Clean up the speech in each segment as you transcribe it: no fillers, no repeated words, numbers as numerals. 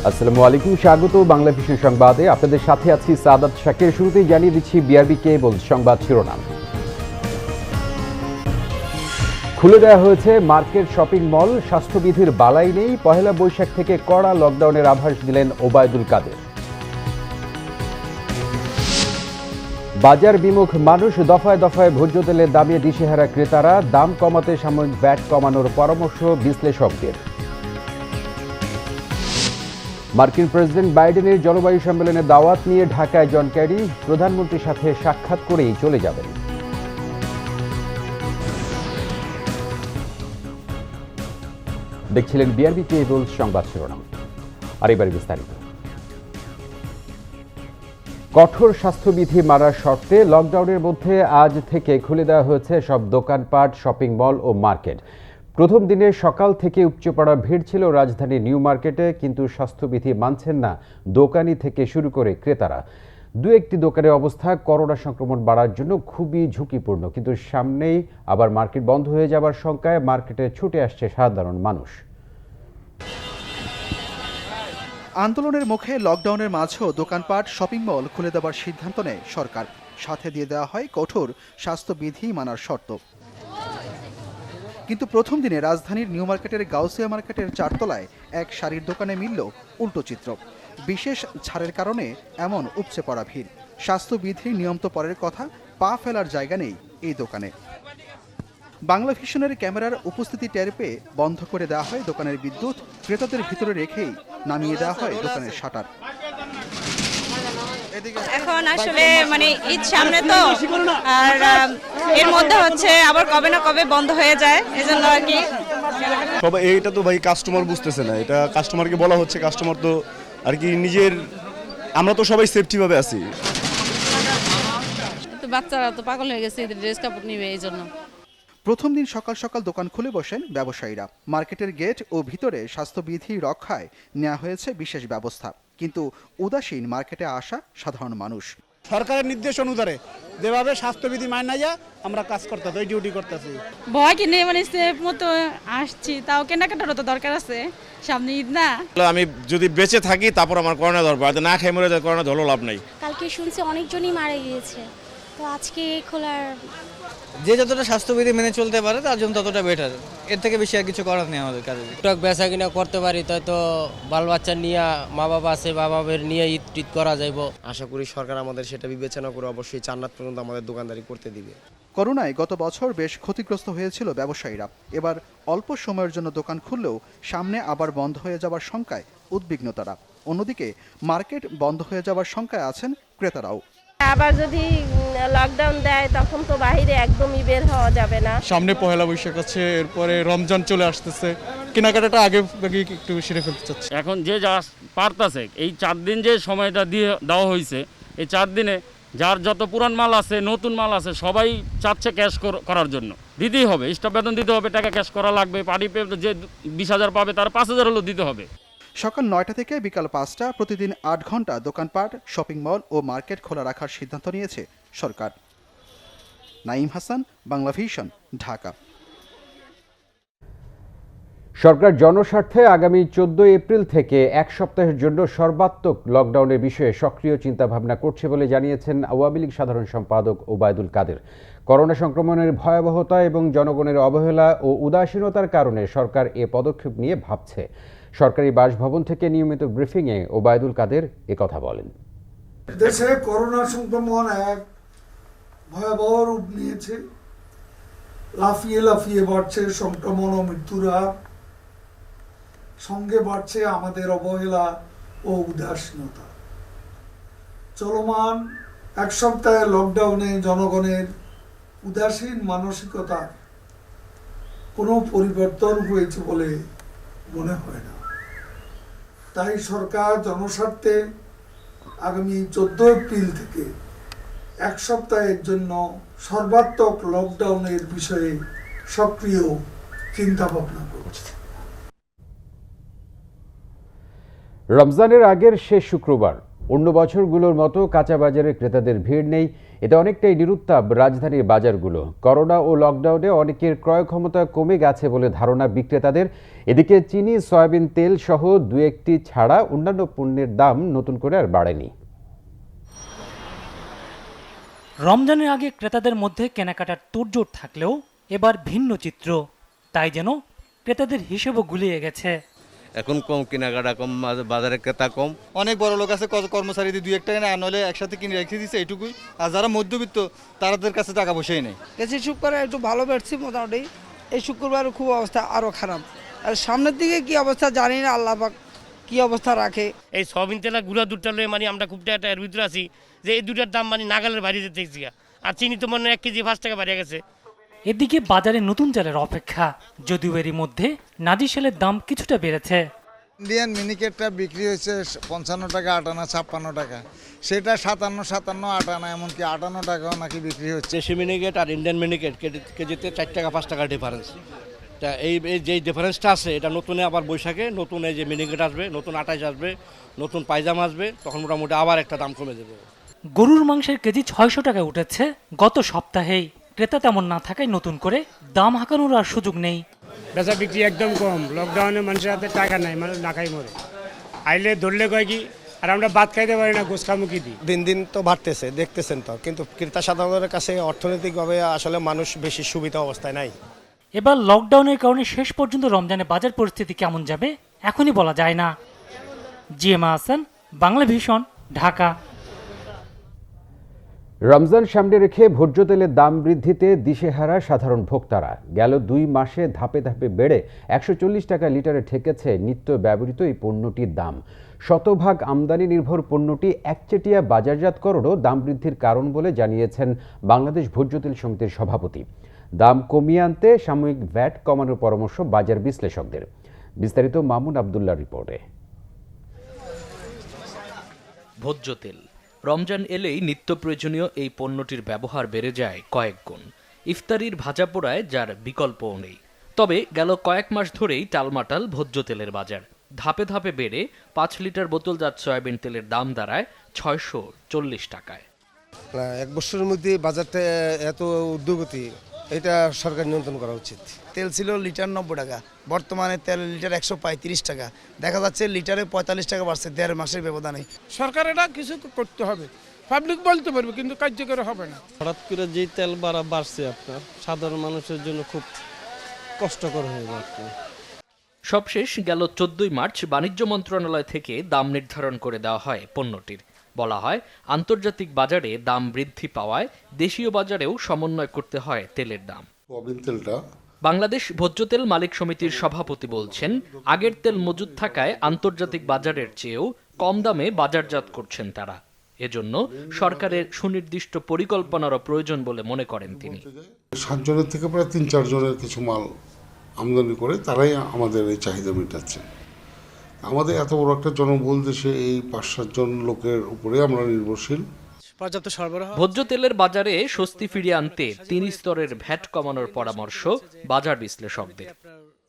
আসসালামু আলাইকুম, স্বাগত বাংলা ভিশন সংবাদে। আপনাদের সাথে আছি সাদাত শাকির। শুরুতেই জানিয়ে দিচ্ছি বিআরবি কেবল সংবাদ শিরোনাম। খুলে দেওয়া হয়েছে মার্কেট, শপিং মল। স্বাস্থ্যবিধির বালাই নেই। পহেলা বৈশাখ থেকে কড়া লকডাউনের আভাস দিলেন ওবায়দুল কাদের। বাজার বিমুখ মানুষ, দফায় দফায় ভোজ্য তেলের দামে দিশেহারা ক্রেতারা। দাম কমাতে সাময়িক ভ্যাট কমানোর পরামর্শ বিশ্লেষকদের। মার্কিন প্রেসিডেন্ট বাইডেনের জলবায়ু সম্মেলনে দাওয়াত নিয়ে ঢাকায় জন ক্যারি। প্রধানমন্ত্রীর সাথে সাক্ষাৎ করেই চলে যাবেন। দেখছিলেন বিআরবি কেবল সংবাদ শিরোনাম। আর এবারে বিস্তারিত। কঠোর স্বাস্থ্যবিধি মানার শর্তে লকডাউনের মধ্যে আজ থেকে খুলে দেওয়া হয়েছে সব দোকানপাট, শপিং মল ও মার্কেট। প্রথম দিনে সকাল থেকে উপচে পড়া ভিড় ছিল রাজধানীর নিউ মার্কেটে, কিন্তু স্বাস্থ্যবিধি মানছেন না দোকানি থেকে শুরু করে ক্রেতারা। দু একটি দোকানের অবস্থা করোনা সংক্রমণ বাড়ার জন্য খুবই ঝুঁকিপূর্ণ, কিন্তু সামনেই আবার মার্কেট বন্ধ হয়ে যাবার শঙ্কায় মার্কেটে ছুটে আসছে সাধারণ মানুষ। আন্দোলনের মুখে লকডাউনের মাঝেও দোকানপাট, শপিং মল খুলে দেওয়ার সিদ্ধান্ত নেয় সরকার। সাথে দিয়ে দেওয়া হয় কঠোর স্বাস্থ্যবিধি মানার শর্ত। কিন্তু প্রথম দিনে রাজধানীর নিউ মার্কেটের গাউসিয়া মার্কেটের চারতলায় এক শাড়ির দোকানে মিলল উল্টো চিত্র। বিশেষ ছাড়ের কারণে এমন উপচে পড়া ভিড়। স্বাস্থ্যবিধির নিয়ম তো পরের কথা, পা ফেলার জায়গা নেই এই দোকানে। বাংলা ভিশনের ক্যামেরার উপস্থিতি টের পেয়ে বন্ধ করে দেওয়া হয় দোকানের বিদ্যুৎ। ক্রেতাদের ভিতরে রেখেই নামিয়ে দেওয়া হয় দোকানের শাটার। এখন আসলে ঈদ সামনে তো, আর এর মধ্যে হচ্ছে আবার কবে না কবে বন্ধ হয়ে যায়, এজন্য আর কি। তবে এইটা তো ভাই কাস্টমার বুঝতেছে না, এটা কাস্টমারকে বলা হচ্ছে। কাস্টমার তো আর কি নিজের, আমরা তো সবাই সেফটি ভাবে আছি। তো বাচ্চারা তো পাগল হয়ে গেছে, ড্রেস কাপড় নিবে এই জন্য। প্রথম দিন সকাল সকাল দোকান খুলে বসেন ব্যবসায়ীরা। মার্কেটের গেট ও ভিতরে স্বাস্থ্যবিধি রক্ষায় নেওয়া হয়েছে বিশেষ ব্যবস্থা, কিন্তু উদাসীন মার্কেটে আসা সাধারণ মানুষ। সরকারের নির্দেশ অনুসারে যেভাবে স্বাস্থ্যবিধি মান্য যায় আমরা কাজ করতেছি, ওই ডিউটি করতেছি। ভয় কিনে সেফ মতো আসছি, তাও কেনাকাটারও তো দরকার আছে, সামনে ঈদ না। আমি যদি বেঁচে থাকি তারপর আমার করোনা দরকার, না খেয়ে মরে যায় করোনা ধরো লাভ নাই। কালকে শুনছি অনেকজনই মারা গিয়েছে, তো আজকে খোলার যে যতটা স্বাস্থ্যবিধি মেনে চলতে পারে তার জন্য ততটা বেটার। এর থেকে বেশি আর কিছু করার নেই আমাদের কাছে। টুকটাক বেচা কিনা করতে পারি, তাই তো বাল বাচ্চা নিয়ে, মা বাবা আছে, বাবার নিয়ে ঈদ টিদ করা যাইব। আশা করি সরকার আমাদের সেটা বিবেচনা করে অবশ্যই জান্নাত পর্যন্ত আমাদের দোকানদারি করতে দিবে। করোনায় গত বছর বেশ ক্ষতিগ্রস্ত হয়েছিল ব্যবসায়ীরা। এবার অল্প সময়ের জন্য দোকান খুললেও সামনে আবার বন্ধ হয়ে যাওয়ার শঙ্কায় উদ্বিগ্ন তারা। অন্যদিকে মার্কেট বন্ধ হয়ে যাওয়ার শঙ্কায় আছেন ক্রেতারাও। আবার যদি লকডাউন দেয় তখন তো বাইরে একদমই বের হওয়া যাবে না। সামনে পহেলা বৈশাখ আছে, এরপরে রমজান চলে আসতেছে, কেনাকাটাটা আগে একটু সেরে ফেলতে চাচ্ছি। এখন যে যা পারতাছে, এই 4 দিন যে সময়টা দিয়ে দেওয়া হয়েছে, এই 4 দিনে যার যত পুরান মাল আছে, নতুন মাল আছে, সবাই চাচ্ছে ক্যাশ করার জন্য। দিতেই হবে, স্টাফ বেতন দিতে হবে, টাকা ক্যাশ করা লাগবে। পার্টি পে যে 20,000 পাবে তার 5,000 হলেও দিতে হবে। সকাল 9টা থেকে বিকাল 5টা প্রতিদিন 8 ঘন্টা দোকানপাট, শপিং মল ও মার্কেট খোলা রাখার সিদ্ধান্ত নিয়েছে সরকার। নাঈম হাসান, বাংলা ভিশন, ঢাকা। সরকার জনস্বার্থে আগামী 14 এপ্রিল থেকে এক সপ্তাহের জন্য সর্বাত্মক লকডাউনের বিষয়ে সক্রিয় চিন্তাভাবনা করছে বলে জানিয়েছেন আওয়ামী লীগ সাধারণ সম্পাদক ওবায়দুল কাদের। করোনা সংক্রমণের ভয়াবহতা এবং জনগণের অবহেলা ও উদাসীনতার কারণে সরকার এ পদক্ষেপ নিয়ে ভাবছে। সরকারি বাসভবন থেকে নিয়মিত ব্রিফিংয়ে ওবায়দুল কাদের একথা বলেন। দেশে করোনা সংক্রমণ এক ভয়াবহ রূপ নিয়েছে। লাফিয়ে লাফিয়ে বাড়ছে সংক্রমণ ও মৃত্যুর হার, সঙ্গে বাড়ছে আমাদের অবহেলা ও উদাসীনতা। চলমান এক সপ্তাহের লকডাউনে জনগণের উদাসীন মানসিকতা কোনো পরিবর্তন হয়েছে বলে মনে হয় না। তাই সরকার জনস্বার্থে আগামী 14 এপ্রিল থেকে এক সপ্তাহের জন্য সর্বাত্মক লকডাউনের বিষয়ে সক্রিয় চিন্তা ভাবনা করছে। রমজানের আগের শেষ শুক্রবার অন্য বছরগুলোর মতো কাঁচা বাজারে ক্রেতাদের ভিড় নেই, এতে অনেকটাই নিরুত্তাপ রাজধানীর বাজারগুলো। করোনা ও লকডাউনে অনেকের ক্রয় ক্ষমতা কমে গেছে বলে ধারণা বিক্রেতাদের। এদিকে চিনি, সয়াবিন তেল সহ দু একটি ছাড়া অন্যান্য পণ্যের দাম নতুন করে আর বাড়েনি। রমজানের আগে ক্রেতাদের মধ্যে কেনাকাটার তোড়জোড় থাকলেও এবার ভিন্ন চিত্র। তাই যেন ক্রেতাদের হিসেবও গুলিয়ে গেছে। এখন কম কেনাকাটা কম, বাজারে ক্রেতা কম। অনেক বড় লোক আছে, কর্মচারীদের 2-1 টাকা নেয়, নইলে একসাথে কিনে রেখে দিচ্ছে এইটুকুই। আর যারা মধ্যবিত্ত তাদের কাছে টাকা পয়সাই নেই। গেছি শুক্রবারে একটু ভালো বেড়ছি মোটামুটি, এই শুক্রবার খুব অবস্থা আরও খারাপ। আর সামনের দিকে কি অবস্থা জানি না, আল্লাহ পাক কি অবস্থা রাখে। এই সয়াবিন তেল গুঁড়া দুধটা লয়ে মানে আমরা খুব একটা এর ভিতরে আছি যে এই দুটার দাম মানে নাগালের বাইরে যেতে আর চিনি তো মনে 1 কেজি 5 টাকা বাড়িয়ে গেছে। এদিকে বাজারে নতুন চালের অপেক্ষা, যদিও এরই মধ্যে নাজিরশালের দাম কিছুটা বেড়েছে। ইন্ডিয়ান মিনিকেটটা বিক্রি হয়েছে 55 টাকা, 58, 56 টাকা, সেটা 57, 58, এমনকি 58 টাকাও নাকি বিক্রি হচ্ছে। দেশি মিনিকেট আর ইন্ডিয়ান মিনিকেট কেজিতে 4 টাকা 5 টাকা ডিফারেন্স। তা এই যে ডিফারেন্সটা আছে এটা নতুনে আবার বৈশাখে নতুন এই যে মিনিকেট আসবে, নতুন আটাইশ আসবে, নতুন পায়জামা আসবে, তখন মোটামুটি আবার একটা দাম কমে যাবে। গরুর মাংসের কেজি 600 টাকায় উঠেছে গত সপ্তাহেই। ক্রেতা তেমন না থাকায় নতুন করে দাম হাঁকানোর আর সুযোগ নেই। বেচা বিক্রি একদম কম। লকডাউনে মানুষের হাতে টাকা নাই, মানুষ না খাই মরে। আইলে ধরলে কয় কি, আর আমরা ভাত খাইতে পারি না, গোস খামুখি দিই। দিন দিন তো বাড়তেছে, দেখতেছেন তো, কিন্তু ক্রেতা সাধারণের কাছে অর্থনৈতিকভাবে আসলে মানুষ বেশি সুবিধা অবস্থায় নাই। এবার লকডাউনের কারণে শেষ পর্যন্ত রমজানে বাজার পরিস্থিতি কেমন যাবে এখনই বলা যায় না। জিএমা হাসান, বাংলা ভিশন, ঢাকা। রমজান সামনে রেখে ভোজ্য তেলের দাম বৃদ্ধিতে দিশেহারা সাধারণ ভোক্তারা। গেল 2 মাসে ধাপে ধাপে বেড়ে 140 টাকা লিটারে ঠেকেছে নিত্য ব্যবহৃত এই পণ্যটির দাম। শতভাগ আমদানি নির্ভর পণ্যটি একচেটিয়া বাজারজাতকরণও দাম বৃদ্ধির কারণ বলে জানিয়েছেন বাংলাদেশ ভোজ্য তেল সমিতির সভাপতি। দাম কমিয়ে আনতে সাময়িক ভ্যাট কমানোর পরামর্শ বাজার বিশ্লেষকদের। বিস্তারিত মামুন আবদুল্লাহর রিপোর্টে। ভোজ্য তেল রমজান এলেই নিত্য প্রয়োজনীয় এই পণ্যটির ব্যবহার বেড়ে যায় কয়েক গুণ। ইফতারির ভাজা পোড়ায় যার বিকল্পও নেই। তবে গেল কয়েক মাস ধরেই টালমাটাল ভোজ্য তেলের বাজার। ধাপে ধাপে বেড়ে 5 লিটার বোতলজাত সয়াবিন তেলের দাম দাঁড়ায় 640 টাকায়। 1 বছরের মধ্যে বাজারটা এত ঊর্ধ্বগতি, এটা সরকার নিয়ন্ত্রণ করা উচিত। তেল ছিল লিটার 90 টাকা, বর্তমানে তেল লিটার 135 টাকা। দেখা যাচ্ছে লিটারে 45 টাকা বাড়ছে 1.5 মাসের ব্যবধানে। সরকার এটা কিছু করতে হবে, পাবলিক বলতে পারবে কিন্তু কার্যকর হবে না। হঠাৎ করে যেই তেল বাড়ছে আপনার সাধারণ মানুষের জন্য খুব কষ্টকর হয়ে যাচ্ছে। সবশেষ গেল 14 মার্চ বাণিজ্য মন্ত্রণালয় থেকে দাম নির্ধারণ করে দেওয়া হয় পণ্যটির। বলা হয় আন্তর্জাতিক বাজারে দাম বৃদ্ধি পাওয়ায় দেশীয় বাজারেও সমন্বয় করতে হয় তেলের দাম। বাংলাদেশ ভোজ্য তেল মালিক সমিতির সভাপতি বলছেন, আগের তেল মজুদ থাকায় আন্তর্জাতিক বাজারের চেয়েও কম দামে বাজারজাত করছেন তারা। এজন্য সরকারের সুনির্দিষ্ট পরিকল্পনারও প্রয়োজন বলে মনে করেন তিনি। 7 জনের থেকে প্রায় 3-4 জনের কিছু মাল আমদানি করে তারাই আমাদের এই চাহিদা মেটাচ্ছে। আমাদের এত বড় একটা জনবহুল দেশে এই 5-7 জন লোকের উপরে আমরা নির্ভরশীল। পর্যাপ্ত সরবরাহ। ভোজ্য তেলের বাজারে স্বস্তি ফিরিয়ে আনতে 3 স্তরের ভ্যাট কমানোর পরামর্শ বাজার বিশ্লেষকদের।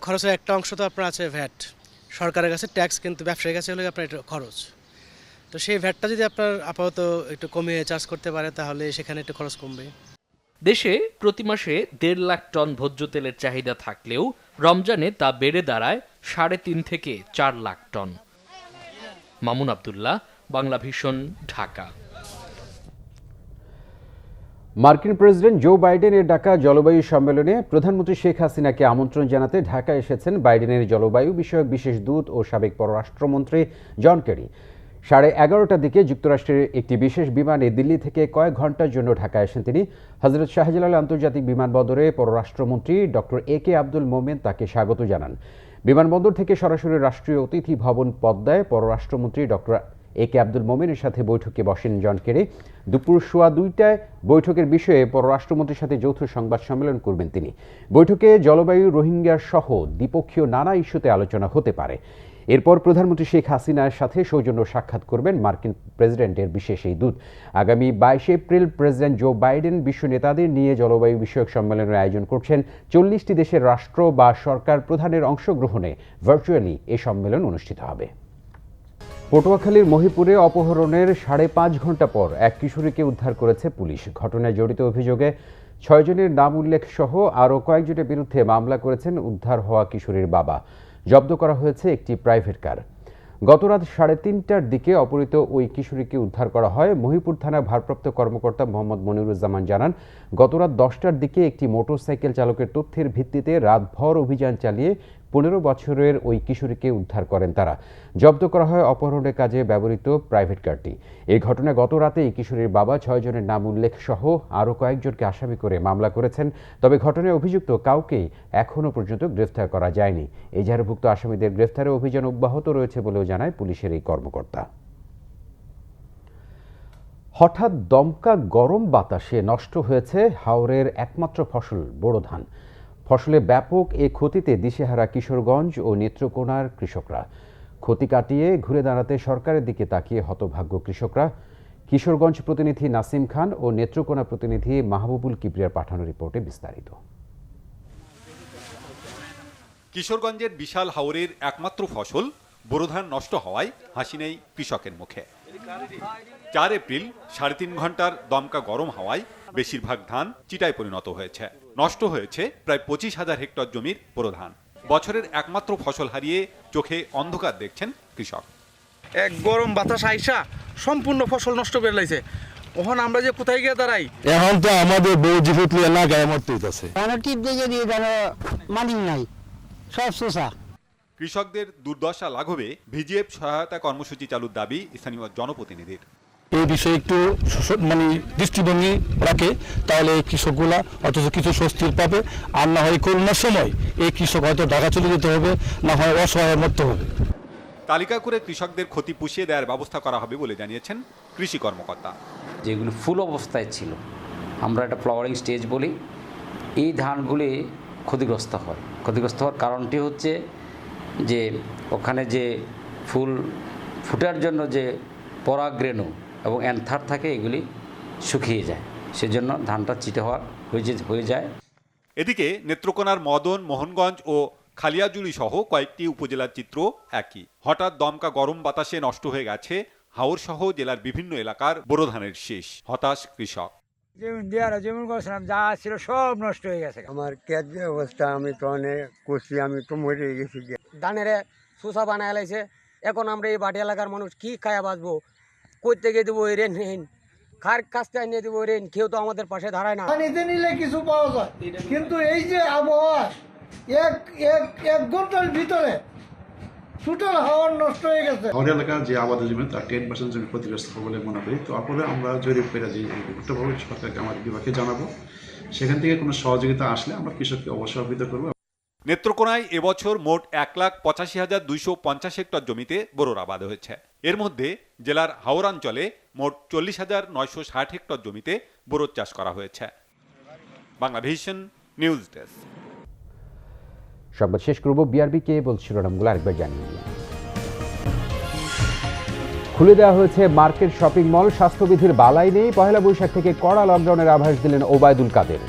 খরচের একটা অংশ তো আপনার আছে ভ্যাট, সরকারের কাছে ট্যাক্স, কিন্তু ব্যবসায়ীর কাছে হলে আপনার এটা খরচ। তো সেই ভ্যাটটা যদি আপনার আপাতত একটু কমিয়ে চার্জ করতে পারে তাহলে সেখানে একটু খরচ কমবে। দেশে প্রতি মাসে 1.5 লাখ টন ভোজ্য তেলের চাহিদা থাকলেও রমজানে তা বেড়ে দাঁড়ায় 3.5 থেকে 4 লাখ টন। মামুন আবদুল্লাহ, বাংলা ভিশন, ঢাকা। মার্কিন প্রেসিডেন্ট জো বাইডেনের ডাকা জলবায়ু সম্মেলনে প্রধানমন্ত্রী শেখ হাসিনাকে আমন্ত্রণ জানাতে ঢাকায় এসেছেন বাইডেনের জলবায়ু বিষয়ক বিশেষ দূত ও সাবেক পররাষ্ট্রমন্ত্রী জন কেরি। 11:30টার দিকে যুক্তরাষ্ট্রের একটি বিশেষ বিমানে দিল্লি থেকে কয়েক ঘন্টার জন্য ঢাকায় আসেন তিনি। হযরত শাহজালাল আন্তর্জাতিক বিমানবন্দরে পররাষ্ট্রমন্ত্রী ডক্টর এ কে আব্দুল মোমেন তাকে স্বাগত জানান। বিমানবন্দর থেকে সরাসরি রাষ্ট্রীয় অতিথি ভবন পদ্মায় পররাষ্ট্রমন্ত্রী ডক্টর এ কে আব্দুল মোমেনের সাথে বৈঠকে বসেন জন কেরি। দুপুর 2:15টায় বৈঠকের বিষয়ে পররাষ্ট্রমন্ত্রীর সাথে যৌথ সংবাদ সম্মেলন করবেন তিনি। বৈঠকে জলবায়ু, রোহিঙ্গা সহ দ্বিপক্ষীয় নানা ইস্যুতে আলোচনা হতে পারে। এরপর প্রধানমন্ত্রী শেখ হাসিনার সাথে সৌজন্য সাক্ষাৎ করবেন মার্কিন প্রেসিডেন্টের বিশেষ এই দূত। আগামী 22 এপ্রিল প্রেসিডেন্ট জো বাইডেন বিশ্ব নেতাদের নিয়ে জলবায়ু বিষয়ক সম্মেলনের আয়োজন করছেন। 40টি দেশের রাষ্ট্র বা সরকার প্রধানের অংশগ্রহণে ভার্চুয়ালি এই সম্মেলন অনুষ্ঠিত হবে। পটুয়াখালীর মহিপুরে অপহরণের 5.5 ঘন্টা পর এক কিশোরীকে উদ্ধার করেছে পুলিশ। ঘটনায় জড়িত অভিযোগে 6 জনের নাম উল্লেখ সহ আরও কয়েকজনের বিরুদ্ধে মামলা করেছেন উদ্ধার হওয়া কিশোরীর বাবা। জব্দ করা হয়েছে একটি প্রাইভেট কার। গতরাত 3:30টার দিকে অপহৃত ওই কিশোরীকে উদ্ধার করা হয়। মহিপুর থানার ভারপ্রাপ্ত কর্মকর্তা মোহাম্মদ মনিরুজ্জামান জানান, গতরাত 10টার দিকে একটি মোটরসাইকেল চালকের তথ্যের ভিত্তিতে রাতভর অভিযান চালিয়ে 15 বছরের ওই কিশোরীকে উদ্ধার করেন তারা। জব্দ করা হয় অপহরণের কাজে ব্যবহৃত প্রাইভেট কারটি। এই ঘটনায় গত রাতে এই কিশোরীর বাবা 6 জনের নাম উল্লেখ সহ আরও কয়েকজনকে আসামি করে মামলা করেছেন। তবে ঘটনায় অভিযুক্ত কাউকেই এখনও পর্যন্ত গ্রেফতার করা যায়নি। এজাহারভুক্ত আসামিদের গ্রেফতারে অভিযান অব্যাহত রয়েছে বলেও জানায় পুলিশের এই কর্মকর্তা। হঠাৎ দমকা গরম বাতাসে নষ্ট হয়েছে হাওরের একমাত্র ফসল বোরো ধান। ফসলে ব্যাপক এ ক্ষতিতে দিশেহারা কিশোরগঞ্জ ও নেত্রকোনার কৃষকরা। ক্ষতি কাটিয়ে ঘুরে দাঁড়াতে সরকারের দিকে তাকিয়ে হতভাগ্য কৃষকরা। কিশোরগঞ্জ প্রতিনিধি নাসিম খান ও নেত্রকোনা প্রতিনিধি মাহবুবুল কিবরিয়ার পাঠানো রিপোর্টে বিস্তারিত। কিশোরগঞ্জের বিশাল হাওরের একমাত্র ফসল বোরো ধান নষ্ট হওয়ায় হাসি নেই কৃষকের মুখে। 4 এপ্রিল 3.5 ঘন্টার দমকা গরম হাওয়ায় বেশিরভাগ ধান চিটায় পরিণত হয়েছে। নষ্ট হয়েছে প্রায় 25,000 হেক্টর জমির বোরো ধান। বছরের একমাত্র ফসল হারিয়ে চোখে অন্ধকার দেখছেন কৃষক। এক গরম বাতাস আইসা সম্পূর্ণ ফসল নষ্ট করে লাইছে। ওখান আমরা যে কোথায় গিয়ে দাঁড়াই, এখন তো আমাদের বউ জিফুতলি না গায়ে মরতে হইতাছে। মালিক নাই, সব শোষা। কৃষকদের দুর্দশা লাঘবে ভিজিএফ সহায়তা কর্মসূচি চালুর দাবি স্থানীয় জনপ্রতিনিধির। এই বিষয়ে একটু দৃষ্টিভঙ্গি রাখে তাহলে কৃষকগুলা অথচ কিছু স্বস্তির পাবে। আর না হয় করোনার সময় এই কৃষক হয়তো ঢাকা চলে যেতে হবে, না হয় অসহায় মরতে হবে। তালিকা করে কৃষকদের ক্ষতি পুষিয়ে দেওয়ার ব্যবস্থা করা হবে বলে জানিয়েছেন কৃষি কর্মকর্তা। যেগুলো ফুল অবস্থায় ছিল, আমরা একটা ফ্লাওয়ারিং স্টেজ বলি, এই ধানগুলি ক্ষতিগ্রস্ত হয়। ক্ষতিগ্রস্ত হওয়ার কারণটি হচ্ছে যে ওখানে যে ফুল ফুটার জন্য যে পরাগরেণু এবং অ্যান্থার থাকে, এগুলি শুকিয়ে যায়, সেজন্য ধানটা চিটে হয়ে যায়। এদিকে নেত্রকোনার মদন, মোহনগঞ্জ ও খালিয়াজুলি সহ কয়েকটি উপজেলার চিত্র একই। হঠাৎ দমকা গরম বাতাসে নষ্ট হয়ে গেছে হাওর সহ জেলার বিভিন্ন এলাকার বোরো ধানের শীষ। হতাশ কৃষক। যেমন করছিলাম যা ছিল সব নষ্ট হয়ে গেছে। আমার ক্যাচ যে অবস্থা, আমি তো অনেক করছি, আমি তো মরে গেছি। ধানের সুসা বানায় লাইছে। এখন আমরা এই বাটি এলাকার মানুষ কি খায়া বাঁচবো? কই থেকে দেবো এই রেন? খার কাছ থেকে নিয়ে দেবো রেন? কেউ তো আমাদের পাশে দাঁড়ায় না। নিতে নিলে কিছু পাওয়া যায়, কিন্তু এই যে আবহাওয়া এক ঘন্টার ভিতরে টোটাল হাওয়া নষ্ট হয়ে গেছে। হাওড় এলাকার যে আবাদ জমি তার 10% জমি ক্ষতিগ্রস্ত বলে মনে করি। তো আপনারা আমরা জরিপ করে যে রিপোর্টভাবে সরকারকে আমার বিভাগে জানাবো। সেখান থেকে কোনো সহযোগিতা আসলে আমরা কৃষককে অবশ্যই অবহিত করবো। নেত্রকোনায় এবছর মোট 1,85,250 হেক্টর জমিতে বোরোর আবাদ হয়েছে। এর মধ্যে জেলার হাওড়াঞ্চলে মোট 40,960 হেক্টর জমিতে বোরোর চাষ করা হয়েছে। Bangla vision news desk. সংবাদ শেষ করব। বিআরবি কেবল শিরোনামগুলো আরেকবার জানিয়ে দিই। খুলে দেওয়া হয়েছে মার্কেট, শপিং মল। স্বাস্থ্যবিধির বালাই নেই। পহেলা বৈশাখ থেকে কড়া লকডাউনের আভাস দিলেন ওবায়দুল কাদের।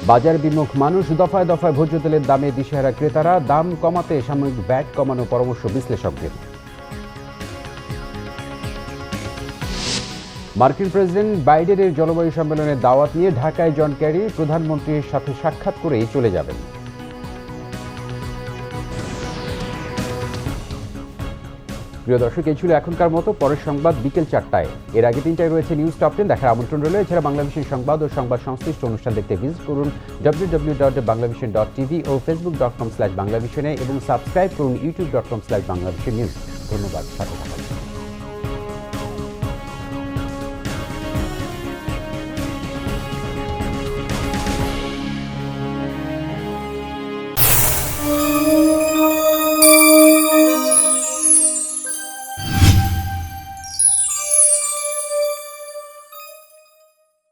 বাজার বিমুখ মানুষ, দফায় দফায় ভোজ্য তেলের দামে দিশেহারা ক্রেতারা। দাম কমাতে সাময়িক ভ্যাট কমানো পরামর্শ বিশ্লেষকদের। মার্কিন প্রেসিডেন্ট বাইডেনের জলবায়ু সম্মেলনের দাওয়াত নিয়ে ঢাকায় জন ক্যারি প্রধানমন্ত্রীর সাথে সাক্ষাৎ করেই চলে যাবেন। প্রিয় দর্শক, এই ছিল এখনকার মতো। পরের সংবাদ বিকেল 4টায়। এর আগে 3টায় রয়েছে নিউজ টপ 10 দেখার আমন্ত্রণ রইল। এছাড়া বাংলাভিশন সংবাদ ও সংবাদ সংশ্লিষ্ট অনুষ্ঠান দেখতে ভিজিট করুন www.banglavision.tv ও facebook.com/banglavision এবং সাবস্ক্রাইব করুন youtube.com/banglavision news। ধন্যবাদ।